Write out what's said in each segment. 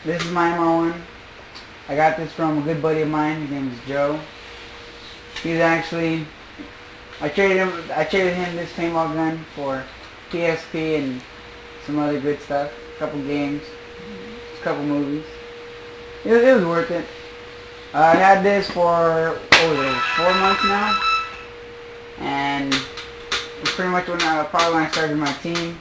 This is my MR1. I got this from a good buddy of mine. His name is Joe. He's actually, I traded him this paintball gun for PSP and some other good stuff. A couple games, a couple movies. It was worth it. I had this for, what was it, 4 months now? And it's pretty much probably when I started my team.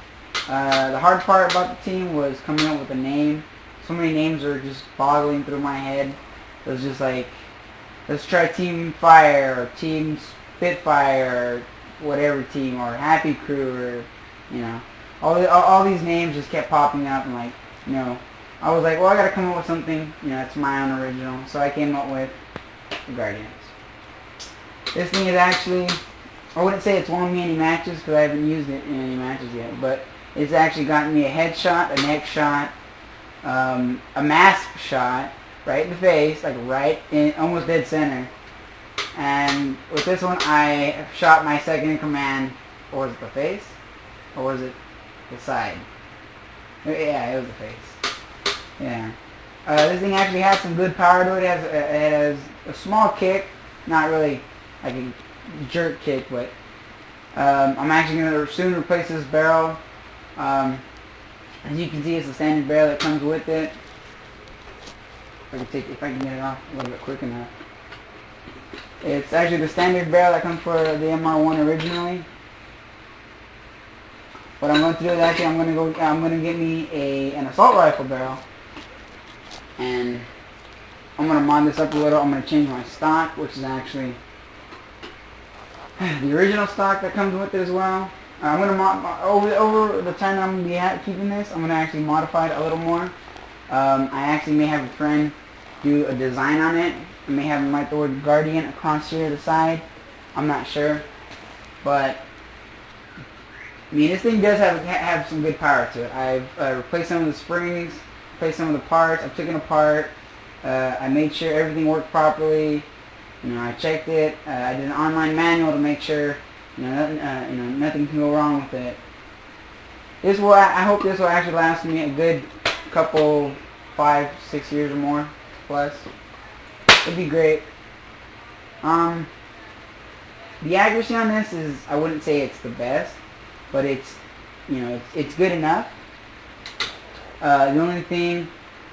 The hard part about the team was coming up with a name. So many names are just boggling through my head. It was just like, let's try Team Fire, or Team Spitfire, or whatever team, or Happy Crew, or, you know. All these names just kept popping up, and like, you know, I was like, well, I gotta come up with something, you know, that's my own original. So I came up with the Guardians. This thing is actually, I wouldn't say it's won me any matches because I haven't used it in any matches yet, but it's actually gotten me a headshot, a neck shot, a mask shot, right in the face, like right in, almost dead center. And with this one, I shot my second in command, or was it the face? Or was it the side? Yeah, it was the face. Yeah. This thing actually has some good power to it. It has a small kick, not really like a jerk kick, but I'm actually going to soon replace this barrel. As you can see, it's the standard barrel that comes with it. If I can get it off a little bit quick enough. It's actually the standard barrel that comes for the MR1 originally. What I'm going to do is actually I'm going to get me an assault rifle barrel, and I'm going to mod this up a little. I'm going to change my stock, which is actually the original stock that comes with it as well. I'm going to over the time that I'm going to be keeping this, I'm going to actually modify it a little more. I actually may have a friend do a design on it. I may have him write the word Guardian across here to the side. I'm not sure, but I mean, this thing does have some good power to it. I've replaced some of the springs, replaced some of the parts. I've taken it apart. I made sure everything worked properly. You know, I checked it. I did an online manual to make sure nothing can go wrong with it. I hope this will actually last me a good couple, 5-6 years or more plus. It'd be great. The accuracy on this is, I wouldn't say it's the best, but it's, you know, it's good enough. The only thing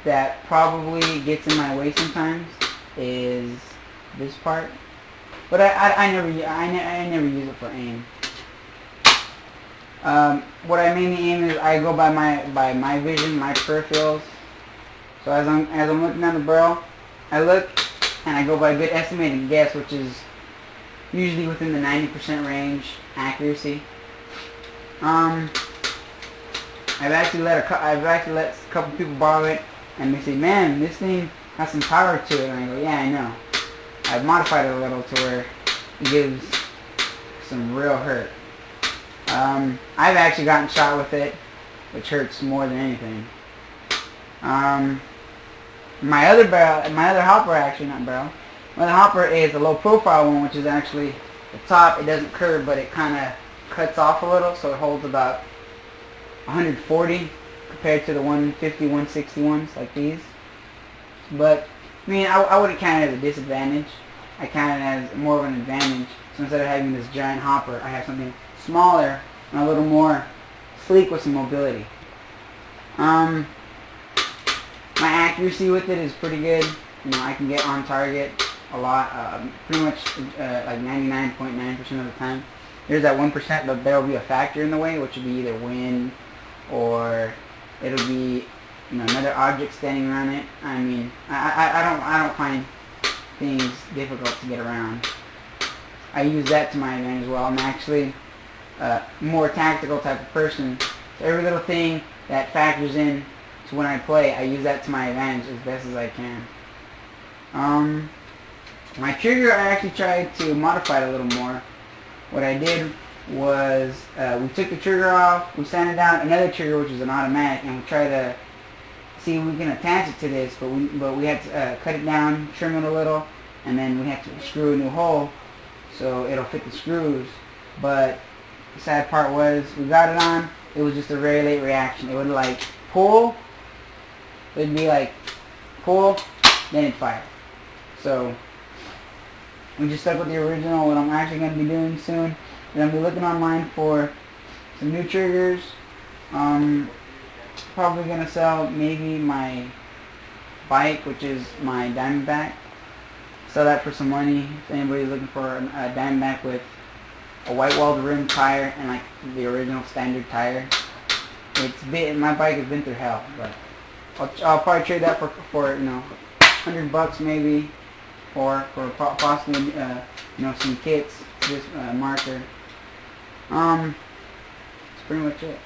that probably gets in my way sometimes is this part, but I never use it for aim. What I mainly aim is I go by my vision, my peripherals. So as I'm looking at the barrel, I look and I go by a good estimated guess, which is usually within the 90% range accuracy. I've actually let a couple people borrow it, and they say, "Man, this thing has some power to it." And I go, "Yeah, I know. I've modified it a little to where it gives some real hurt." I've actually gotten shot with it, which hurts more than anything. My other hopper is a low profile one, which is actually the top. It doesn't curve, but it kind of cuts off a little, so it holds about 140 compared to the 150, 160 ones like these. But I mean, I wouldn't count it as a disadvantage. I count it as more of an advantage. So instead of having this giant hopper, I have something smaller and a little more sleek with some mobility. My accuracy with it is pretty good. You know, I can get on target a lot, pretty much like 99.9% of the time. There's that 1% that there will be a factor in the way, which would be either wind or it'll be, you know, another object standing around it. I mean, I don't find things difficult to get around. I use that to my advantage as well. I'm actually a more tactical type of person. So every little thing that factors in to when I play, I use that to my advantage as best as I can. My trigger, I actually tried to modify it a little more. What I did was we took the trigger off, we sanded down another trigger, which is an automatic, and we tried to see if we can attach it to this, but we had to cut it down, trim it a little, and then we had to screw a new hole so it'll fit the screws. But the sad part was we got it on, it was just a very late reaction. It would like pull, it'd be like pull, then it'd fire. So we just stuck with the original. What I'm actually going to be doing soon is I'm going to be looking online for some new triggers. Probably going to sell maybe my bike, which is my Diamondback. Sell that for some money if anybody's looking for a Diamondback with a white walled rim tire and like the original standard tire. My bike has been through hell, but I'll probably trade that for you know, $100 maybe, or for possibly you know, some kits, this marker. That's pretty much it.